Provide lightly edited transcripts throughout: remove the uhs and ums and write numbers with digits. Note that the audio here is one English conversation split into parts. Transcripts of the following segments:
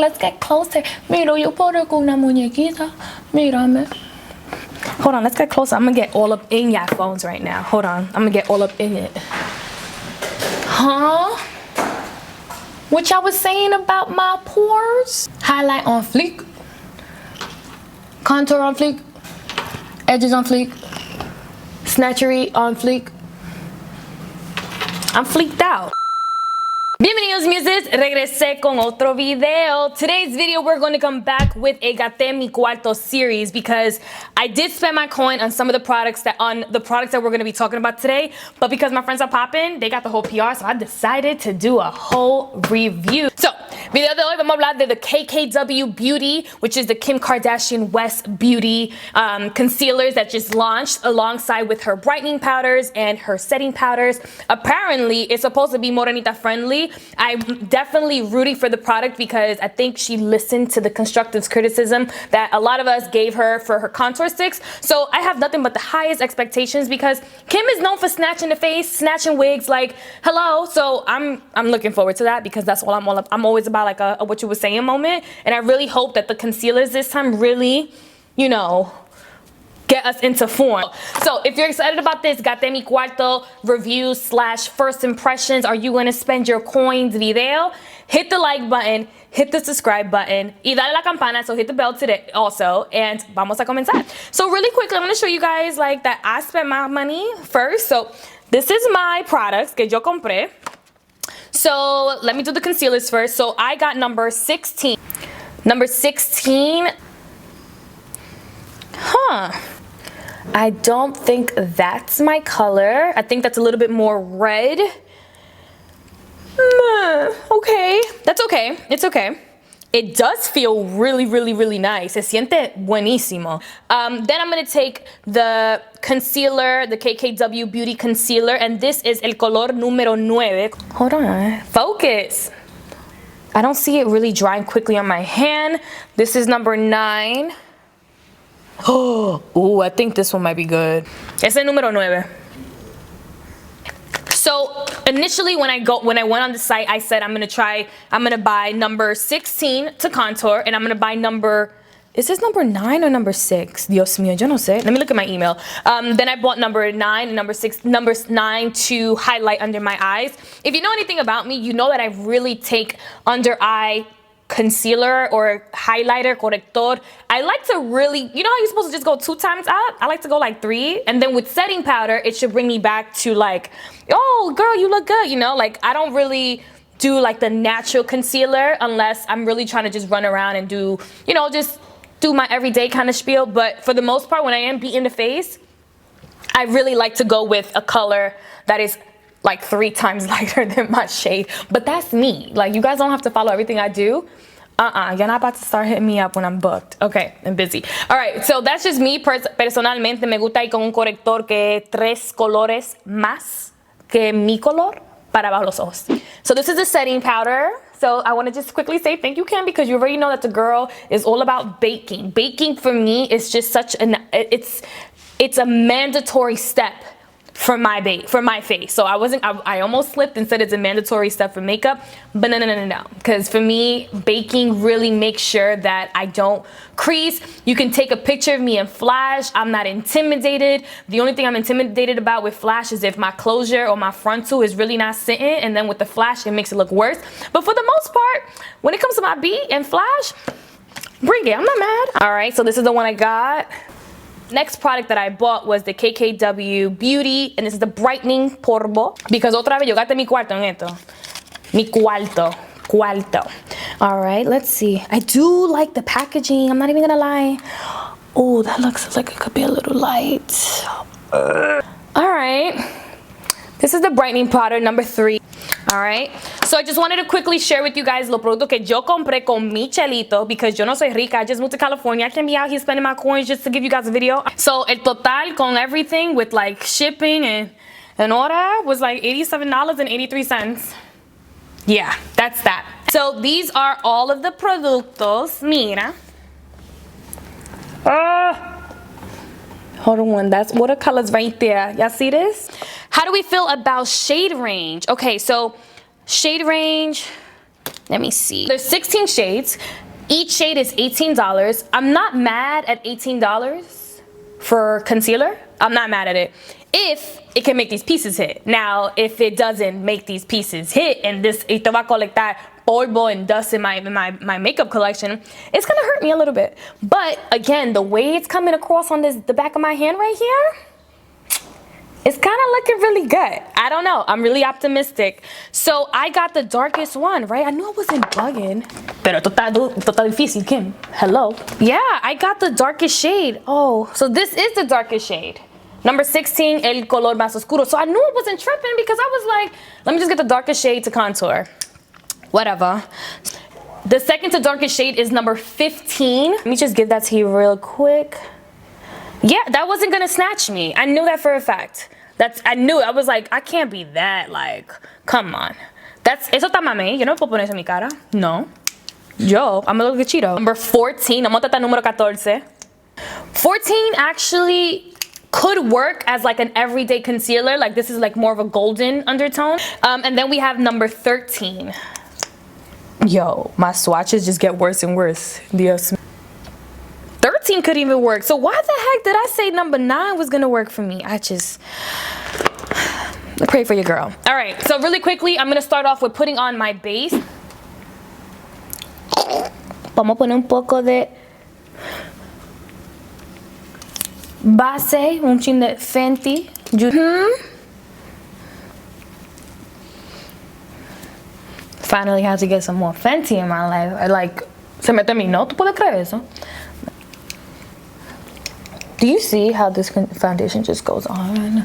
let's get closer. Mira, yo puedo con una muñequita. Mírame. Hold on, let's get closer. I'm gonna get all up in your phones right now. Hold on, I'm gonna get all up in it. Huh? What y'all was saying about my pores? Highlight on fleek. Contour on fleek. Edges on fleek. Snatchery on fleek. I'm fleeked out. Bienvenidos Muses, regresé con otro video. Today's video we're going to come back with a Gate Mi Cualto series because I did spend my coin on some of the products that we're going to be talking about today, but because my friends are popping, they got the whole PR, so I decided to do a whole review. So, video de hoy vamos a hablar de the KKW Beauty, which is the Kim Kardashian West Beauty concealers that just launched alongside with her brightening powders and her setting powders. Apparently, it's supposed to be Morenita Friendly. I'm definitely rooting for the product because I think she listened to the constructive criticism that a lot of us gave her for her contour sticks. So I have nothing but the highest expectations because Kim is known for snatching the face, snatching wigs, like hello. So I'm looking forward to that because that's all I'm always about, like a what you were saying moment. And I really hope that the concealers this time really, you know, get us into form. So if you're excited about this Gate Mi Cualto review / first impressions, are you gonna spend your coins video? Hit the like button, hit the subscribe button, y dale la campana, so hit the bell today also, and vamos a comenzar. So really quickly, I'm gonna show you guys like that I spent my money first. So this is my products que yo compré. So let me do the concealers first. So I got number 16. Number 16, I don't think that's my color. I think that's a little bit more red. Okay, that's okay. It's okay. It does feel really, really, really nice. Se siente buenísimo. Then I'm gonna take the concealer, the KKW Beauty Concealer, and this is el color número 9. Hold on, focus. I don't see it really drying quickly on my hand. This is number 9. Oh, I think this one might be good. Ese número 9. So initially when I went on the site, I said I'm gonna buy number 16 to contour, and I'm gonna buy is this number 9 or number 6? Dios mío, yo no sé. Let me look at my email. Then I bought number 9 and number 9 to highlight under my eyes. If you know anything about me, you know that I really take under eye concealer or highlighter, corrector. I like to really, you know how you're supposed to just go 2 times up? I like to go like 3. And then with setting powder, it should bring me back to like, oh girl, you look good, you know? Like I don't really do like the natural concealer unless I'm really trying to just run around and do, you know, just do my everyday kind of spiel. But for the most part, when I am beating the face, I really like to go with a color that is like 3 times lighter than my shade. But that's me. Like you guys don't have to follow everything I do. You're not about to start hitting me up when I'm booked. Okay, I'm busy. All right, so that's just me. Personalmente me gusta ir con un corrector que 3 colores más que mi color para abajo los ojos. So this is a setting powder. So I want to just quickly say thank you, Kim, because you already know that the girl is all about baking. Baking for me is just such it's a mandatory step for my face. So I almost slipped and said it's a mandatory step for makeup, but no. Because for me, baking really makes sure that I don't crease. You can take a picture of me in flash. I'm not intimidated. The only thing I'm intimidated about with flash is if my closure or my frontal is really not sitting, and then with the flash, it makes it look worse. But for the most part, when it comes to my beat and flash, bring it, I'm not mad. All right, so this is the one I got. Next product that I bought was the KKW Beauty, and this is the brightening polvo. Because otra vez yo gasté mi cuarto en esto. Mi cualto. All right, let's see. I do like the packaging. I'm not even gonna lie. Oh, that looks like it could be a little light. All right. This is the brightening powder number 3. All right. So I just wanted to quickly share with you guys los productos que yo compré con mi chelito because yo no soy rica. I just moved to California. I can't be out here spending my coins just to give you guys a video. So el total con everything with like shipping and all that was like $87.83. Yeah, that's that. So these are all of the productos. Mira. Hold on, that's watercolors right there. Y'all see this? How do we feel about shade range? Okay, so shade range, Let me see. There's 16 shades. Each shade is $18. I'm not mad at $18 for concealer. I'm not mad at it if it can make these pieces hit. Now, if it doesn't make these pieces hit and this te va a colectar polvo and dust in my makeup collection, it's gonna hurt me a little bit. But again, the way it's coming across on the back of my hand right here, it's kind of looking really good. I don't know. I'm really optimistic. So I got the darkest one, right? I knew I wasn't bugging. Pero esto está difícil, Kim. Hello. Yeah, I got the darkest shade. Oh, so this is the darkest shade. Number 16, el color más oscuro. So I knew I wasn't tripping because I was like, let me just get the darkest shade to contour. Whatever. The second to darkest shade is number 15. Let me just give that to you real quick. Yeah, that wasn't gonna snatch me. I knew that for a fact. I knew it. I was like, I can't be that, like, come on. Eso está mame. Yo no puedo poner eso en mi cara. No. Yo, I'm a little Cheeto. Number 14, vamos a tratar número 14. 14 actually could work as like an everyday concealer. Like this is like more of a golden undertone. And then we have number 13. Yo, my swatches just get worse and worse. Dios. 13 could even work. So why the heck did I say number 9 was gonna work for me? I pray for your girl. All right, so really quickly, I'm gonna start off with putting on my base. Vamos a poner un poco de base, un chin de Fenty. Finally had to get some more Fenty in my life. I like, se mete mi no, ¿tú puedes creer eso? Do you see how this foundation just goes on?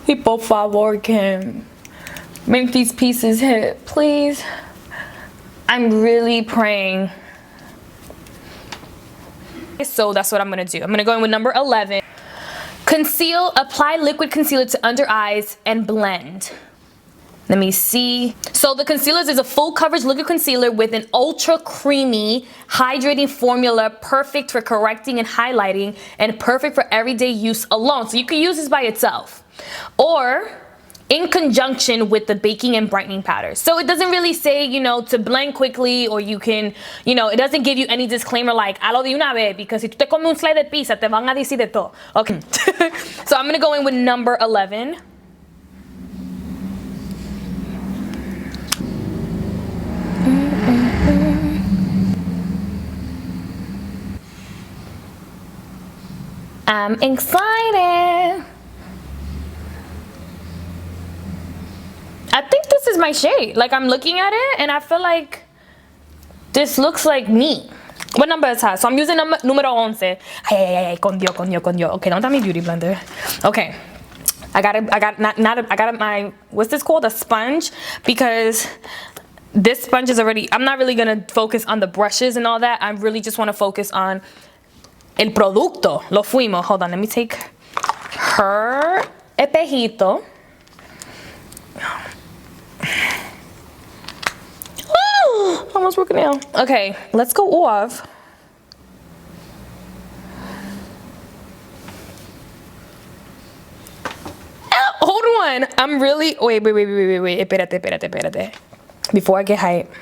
Y por favor, Kim, make these pieces hit, please. I'm really praying. So that's what I'm gonna do. I'm gonna go in with number 11. Conceal, apply liquid concealer to under eyes and blend. Let me see. So the concealers is a full coverage liquid concealer with an ultra creamy hydrating formula, perfect for correcting and highlighting and perfect for everyday use alone. So you can use this by itself or in conjunction with the baking and brightening powder. So it doesn't really say, you know, to blend quickly, or you can, you know, it doesn't give you any disclaimer like, a lo de una vez, because si tú te comes un slide de pizza, te van a decir de todo. Okay. So I'm gonna go in with number 11. I'm excited. I think this is my shade. Like, I'm looking at it and I feel like this looks like me. What number is that? So I'm using número 11. Ay, con Dios. Okay, don't tell me beauty blender. Okay. I got my, what's this called? A sponge, because this sponge is already, I'm not really gonna focus on the brushes and all that. I really just wanna focus on el producto. Lo fuimos. Hold on, let me take her espejito. Almost broke it down. Okay, let's go off. Hold on. I'm really, wait. Espérate. Before I get hype.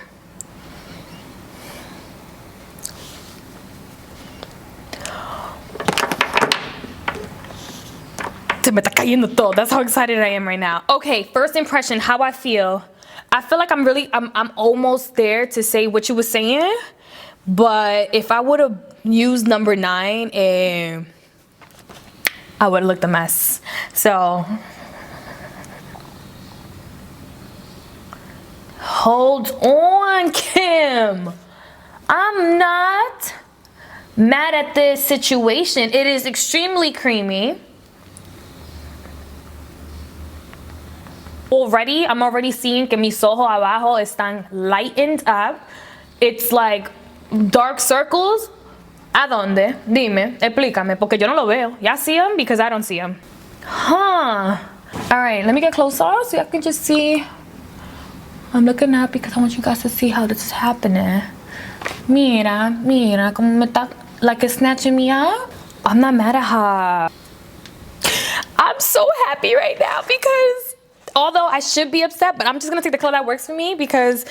Se me está cayendo todo. That's how excited I am right now. Okay, first impression, how I feel. I feel like I'm almost there to say what you were saying, but if I would have used number 9, I would have looked a mess. So, hold on, Kim. I'm not mad at this situation. It is extremely creamy. I'm already seeing que mis ojos abajo están lightened up. It's like dark circles. ¿A dónde? Dime, explícame, porque yo no lo veo. Ya see them because I don't see them. Huh. All right, let me get closer so I can just see. I'm looking up because I want you guys to see how this is happening. Mira, como me está, like it's snatching me up. I'm not mad at her. I'm so happy right now because although I should be upset, but I'm just gonna take the color that works for me because,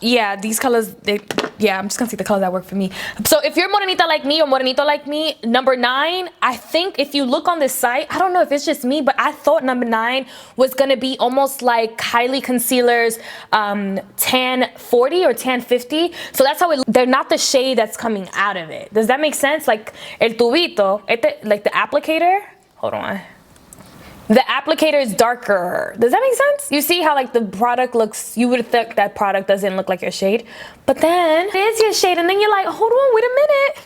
yeah, these colors, I'm just gonna take the color that work for me. So if you're Morenita like me or Morenito like me, number 9, I think if you look on this site, I don't know if it's just me, but I thought number 9 was gonna be almost like Kylie Concealer's Tan 40 or Tan 50. So that's how they're not the shade that's coming out of it. Does that make sense? Like el tubito, like the applicator, hold on. The applicator is darker. Does that make sense? You see how like the product looks, you would think that product doesn't look like your shade, but then it is your shade, and then you're like, hold on, wait a minute.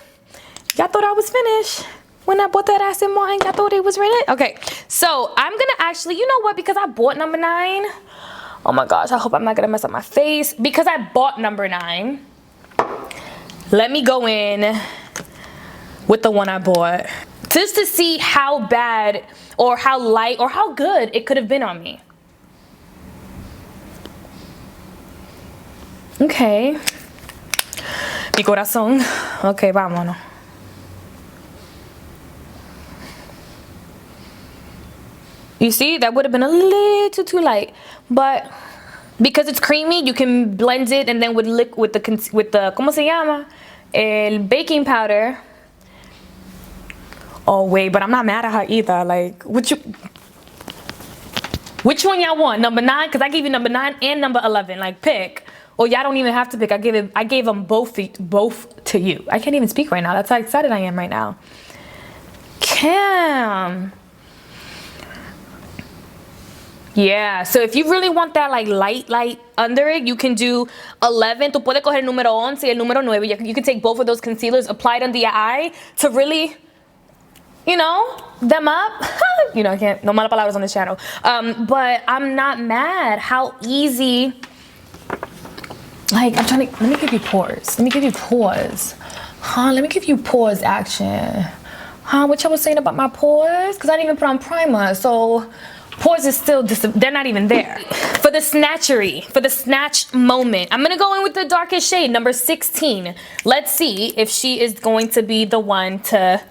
Y'all thought I was finished. When I bought that ass in Martin, y'all thought it was ready? Okay, so I'm gonna actually, you know what, because I bought number 9, oh my gosh, I hope I'm not gonna mess up my face. Because I bought number 9, let me go in with the one I bought. Just to see how bad or how light or how good it could have been on me. Okay. Mi corazón. Okay, vámonos. You see, that would have been a little too light, but because it's creamy, you can blend it, and then with the ¿cómo se llama? El baking powder. Oh wait, but I'm not mad at her either. Like, which one y'all want? Number 9? Because I gave you number 9 and number 11. Like, pick. Or y'all don't even have to pick. I gave them both to you. I can't even speak right now. That's how excited I am right now. Cam. Yeah, so if you really want that like light under it, you can do 11. Tú puedes coger el número 11 y el número 9. You can take both of those concealers, apply it under your eye to really, you know, them up. You know, I can't, no malas palabras on this channel. But I'm not mad how easy, like, I'm trying to, let me give you pores. Let me give you pores. Let me give you pores action. What y'all was saying about my pores? Because I didn't even put on primer, so pores is still, they're not even there. For the snatchery, for the snatch moment, I'm gonna go in with the darkest shade, number 16. Let's see if she is going to be the one to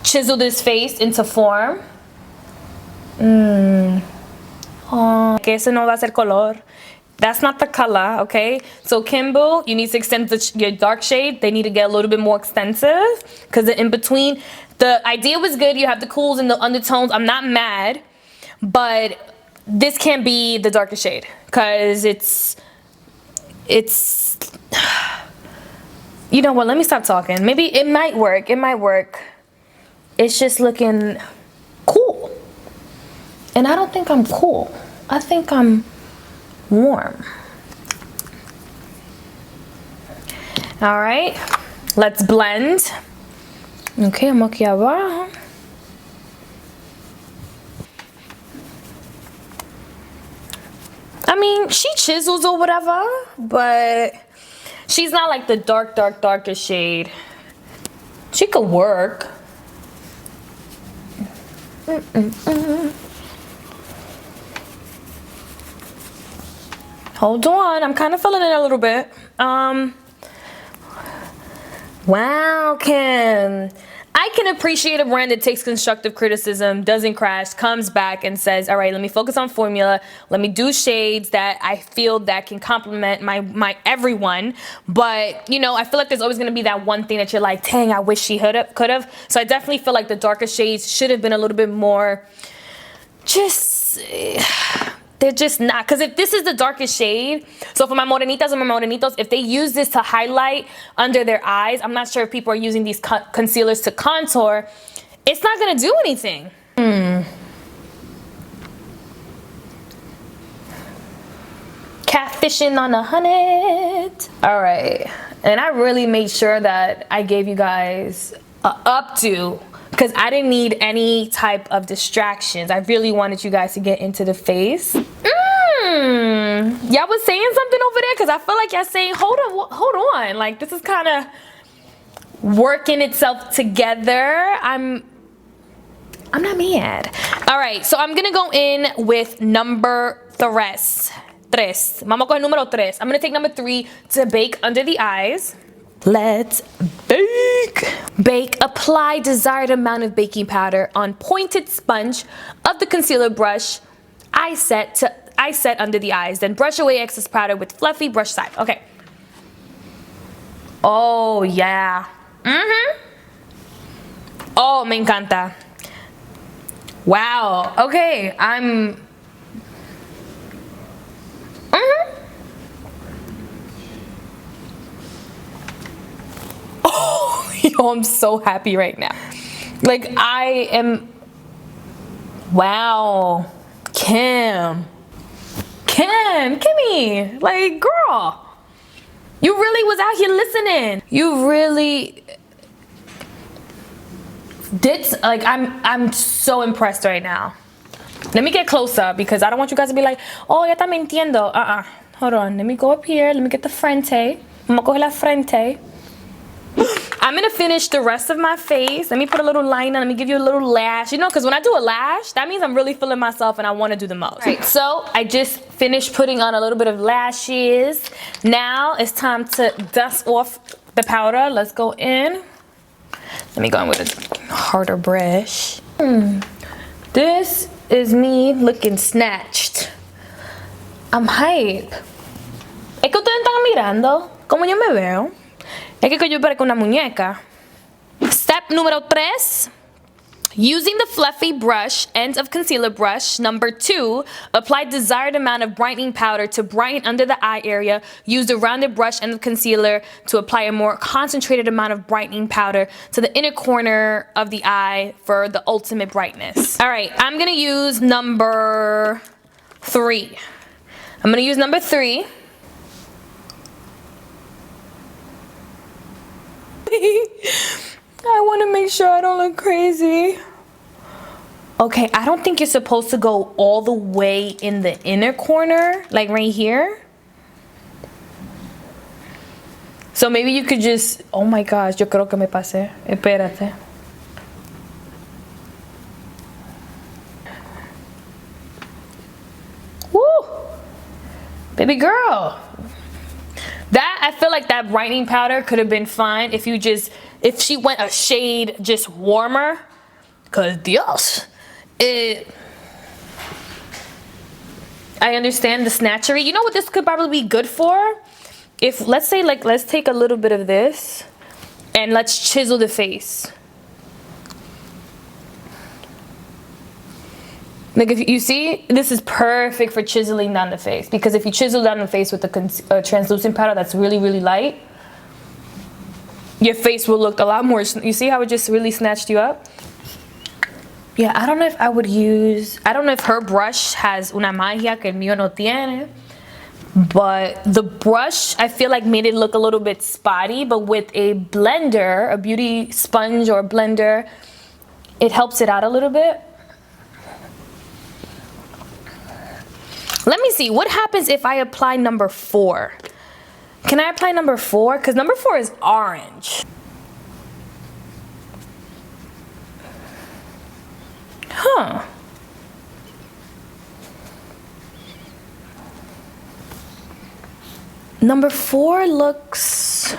chisel this face into form. Que ese no va a ser color. That's not the color, okay? So Kimbo, you need to extend your dark shade. They need to get a little bit more extensive because in between, the idea was good. You have the cools and the undertones. I'm not mad, but this can't be the darkest shade because it's, you know what? Let me stop talking. Maybe it might work. It might work. It's just looking cool. And I don't think I'm cool. I think I'm warm. All right, let's blend. Okay, I'm aquí abajo. I mean, she chisels or whatever, but she's not like the darkest shade. She could work. Hold on, I'm kind of feeling it a little bit. Wow, Kim. I can appreciate a brand that takes constructive criticism, doesn't crash, comes back and says, all right, let me focus on formula. Let me do shades that I feel that can complement my everyone. But, you know, I feel like there's always going to be that one thing that you're like, dang, I wish she could have. So I definitely feel like the darker shades should have been a little bit more just... They're just not, because if this is the darkest shade, so for my morenitas and my morenitos, if they use this to highlight under their eyes, I'm not sure if people are using these concealers to contour, it's not going to do anything. Catfishing on 100. All right, and I really made sure that I gave you guys up to, because I didn't need any type of distractions. I really wanted you guys to get into the face. Y'all was saying something over there? Because I feel like y'all saying, hold on. Like, this is kind of working itself together. I'm not mad. All right, so I'm going to go in with number 3. Vamos con el número 3. I'm going to take number 3 to bake under the eyes. Let's bake. Bake. Apply desired amount of baking powder on pointed sponge of the concealer brush. eye set under the eyes. Then brush away excess powder with fluffy brush side. Okay. Oh, yeah. Oh, me encanta. Wow. Okay, Oh, yo, I'm so happy right now. Like, I am... Wow. Kimmy, like, girl, you really was out here listening. You really did. Like, I'm so impressed right now. Let me get closer because I don't want you guys to be like, oh, ya está mintiendo. Hold on, let me go up here. Let me get the frente. Vamos a coger la frente. I'm gonna finish the rest of my face. Let me put a little liner. Let me give you a little lash. You know, because when I do a lash, that means I'm really feeling myself and I want to do the most. All right, so I just finished putting on a little bit of lashes. Now it's time to dust off the powder. Let's go in. Let me go in with a harder brush. This is me looking snatched. I'm hype. Es que ustedes están mirando como yo me veo. Es que yo parezco una muñeca. Step número 3. Using the fluffy brush, end of concealer brush. Number 2, apply desired amount of brightening powder to brighten under the eye area. Use the rounded brush end of concealer to apply a more concentrated amount of brightening powder to the inner corner of the eye for the ultimate brightness. All right, I'm gonna use number 3. I'm gonna use number 3. I want to make sure I don't look crazy. Okay, I don't think you're supposed to go all the way in the inner corner, like right here. So maybe you could just, oh my gosh, yo creo que me pasé. Espérate. Woo! Baby girl. That, I feel like that brightening powder could have been fine if she went a shade just warmer. Cause Dios, I understand the snatchery. You know what this could probably be good for? If, let's say, like, let's take a little bit of this and let's chisel the face. Like, if you see, this is perfect for chiseling down the face, because if you chisel down the face with the translucent powder that's really, really light, your face will look a lot more, you see how it just really snatched you up? Yeah, I don't know if I would use, I don't know if her brush has una magia que el mío no tiene, but the brush, I feel like made it look a little bit spotty, but with a blender, a beauty sponge or blender, it helps it out a little bit. Let me see, what happens if I apply number 4? Can I apply number 4? Because number 4 is orange. Huh. Number 4 looks...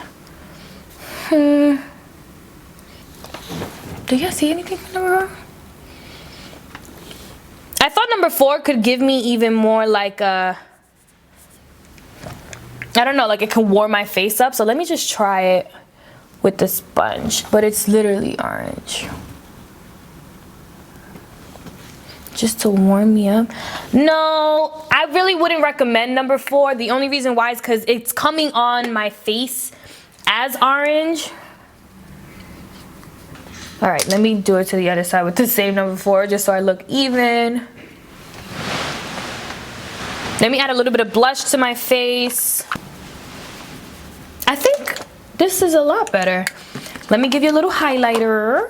Do you see anything from number 4? I thought number 4 could give me even more like a, I don't know, like it can warm my face up. So let me just try it with the sponge, but it's literally orange. Just to warm me up. No, I really wouldn't recommend number 4. The only reason why is because it's coming on my face as orange. All right, let me do it to the other side with the same number 4 just so I look even. Let me add a little bit of blush to my face. I think this is a lot better. Let me give you a little highlighter.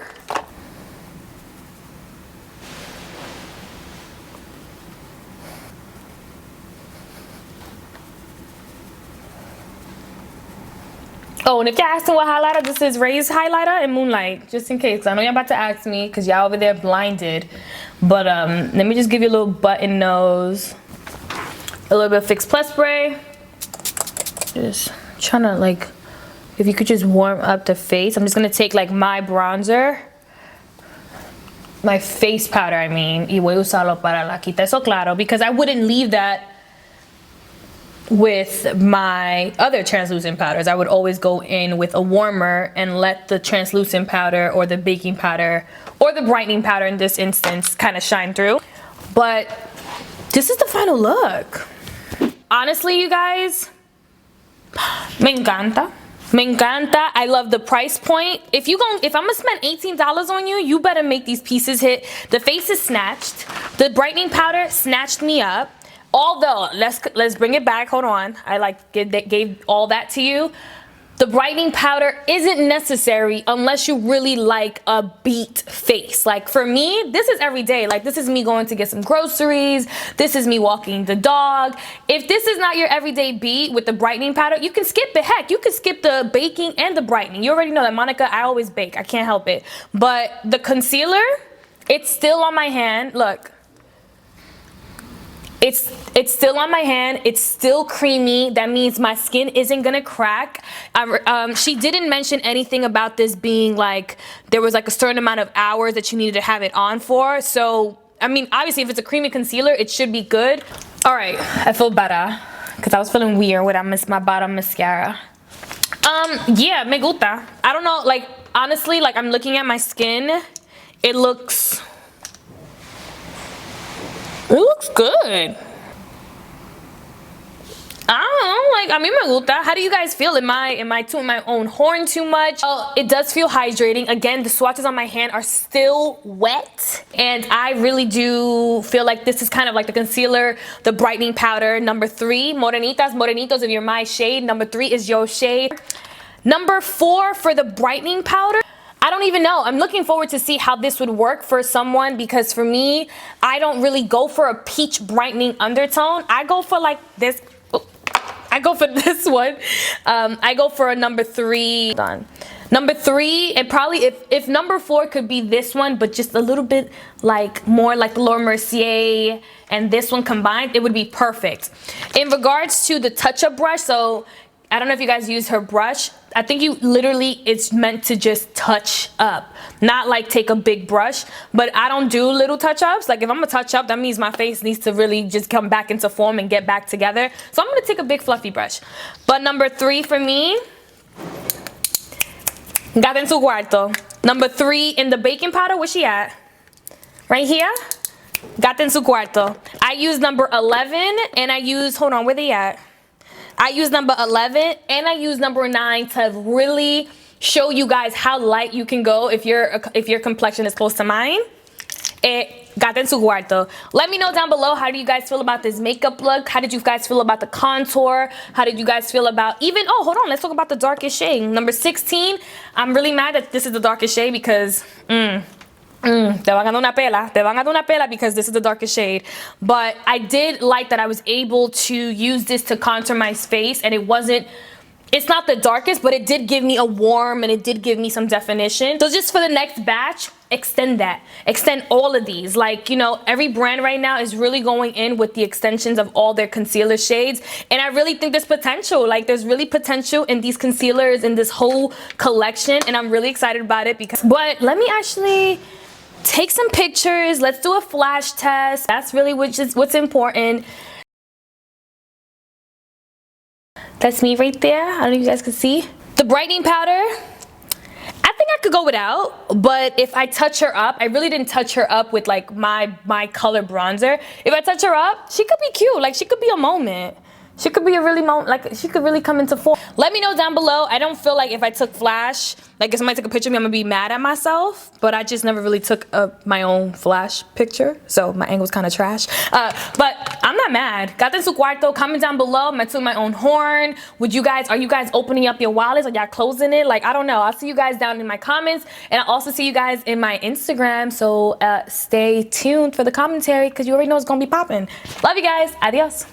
Oh, and if you're asking what highlighter this is, Raised Highlighter and Moonlight, just in case. 'Cause I know you're about to ask me because y'all over there blinded. But let me just give you a little button nose. A little bit of Fix Plus spray. Just trying to, like, if you could just warm up the face. I'm just going to take, like, my bronzer. my face powder, I mean. Y voy a usarlo para la quita eso claro, because I wouldn't leave that with my other translucent powders. I would always go in with a warmer and let the translucent powder or the baking powder or the brightening powder in this instance kind of shine through. But this is the final look. Honestly, you guys, me encanta. Me encanta. I love the price point. If I'm gonna spend $18 on you, you better make these pieces hit. The face is snatched. The brightening powder snatched me up. Although, let's bring it back. Hold on. I gave all that to you. The brightening powder isn't necessary unless you really like a beat face. Like for me, this is every day. Like this is me going to get some groceries. This is me walking the dog. If this is not your everyday beat with the brightening powder, you can skip it. Heck, you can skip the baking and the brightening. You already know that, Monica, I always bake. I can't help it. But the concealer, it's still on my hand. Look. It's still on my hand. It's still creamy. That means my skin isn't gonna crack. She didn't mention anything about this being like there was like a certain amount of hours that you needed to have it on for. So I mean, obviously, if it's a creamy concealer, it should be good. All right, I feel better because I was feeling weird when I missed my bottom mascara. Yeah, me gusta. I don't know, like honestly, like I'm looking at my skin. It looks good. I don't know, like, a mí me gusta. How do you guys feel? Am I tooting my own horn too much? Oh, it does feel hydrating. Again, the swatches on my hand are still wet. And I really do feel like this is kind of like the concealer, the brightening powder, number 3. Morenitos, if you're my shade. Number 3 is your shade. Number 4 for the brightening powder. I don't even know. I'm looking forward to see how this would work for someone, because for me, I don't really go for a peach brightening undertone. I go for like this. I go for this one. I go for a number 3. Done. Number 3, and probably if number 4 could be this one, but just a little bit like more like Laura Mercier and this one combined, it would be perfect. In regards to the touch-up brush, so I don't know if you guys use her brush. I think it's meant to just touch up, not like take a big brush. But I don't do little touch-ups. Like if I'm gonna touch up, that means my face needs to really just come back into form and get back together. So I'm gonna take a big fluffy brush. But number 3 for me, Gate Mi Cualto. Number 3 in the baking powder, where's she at? Right here? Gate Mi Cualto. I use number 11 and I use, hold on, where they at? I use number 11 and I use number 9 to really show you guys how light you can go if your complexion is close to mine. Gate Mi Cualto. Let me know down below, how do you guys feel about this makeup look? How did you guys feel about the contour? How did you guys feel about even, oh, hold on, let's talk about the darkest shade. Number 16, I'm really mad that this is the darkest shade because, te van a dar una pela because this is the darkest shade. But I did like that I was able to use this to contour my face, and it's not the darkest, but it did give me a warm and it did give me some definition. So just for the next batch, extend all of these. Like, you know, every brand right now is really going in with the extensions of all their concealer shades, and I really think there's potential. Like there's really potential in these concealers in this whole collection, and I'm really excited about it but let me actually take some pictures. Let's do a flash test. That's really what's important. That's me right there. I don't know if you guys can see. The brightening powder, I think I could go without, but if I touch her up, I really didn't touch her up with like my color bronzer. If I touch her up, she could be cute. Like she could be a moment. She could be a really like she could really come into form. Let me know down below. I don't feel like if I took flash, like if somebody took a picture of me, I'm gonna be mad at myself. But I just never really took my own flash picture, so my angle's kind of trash. But I'm not mad. Gate Mi Cualto. Comment down below. I'm took my own horn. Are you guys opening up your wallets? Are y'all closing it? Like I don't know. I'll see you guys down in my comments, and I'll also see you guys in my Instagram. So stay tuned for the commentary because you already know it's gonna be popping. Love you guys. Adios.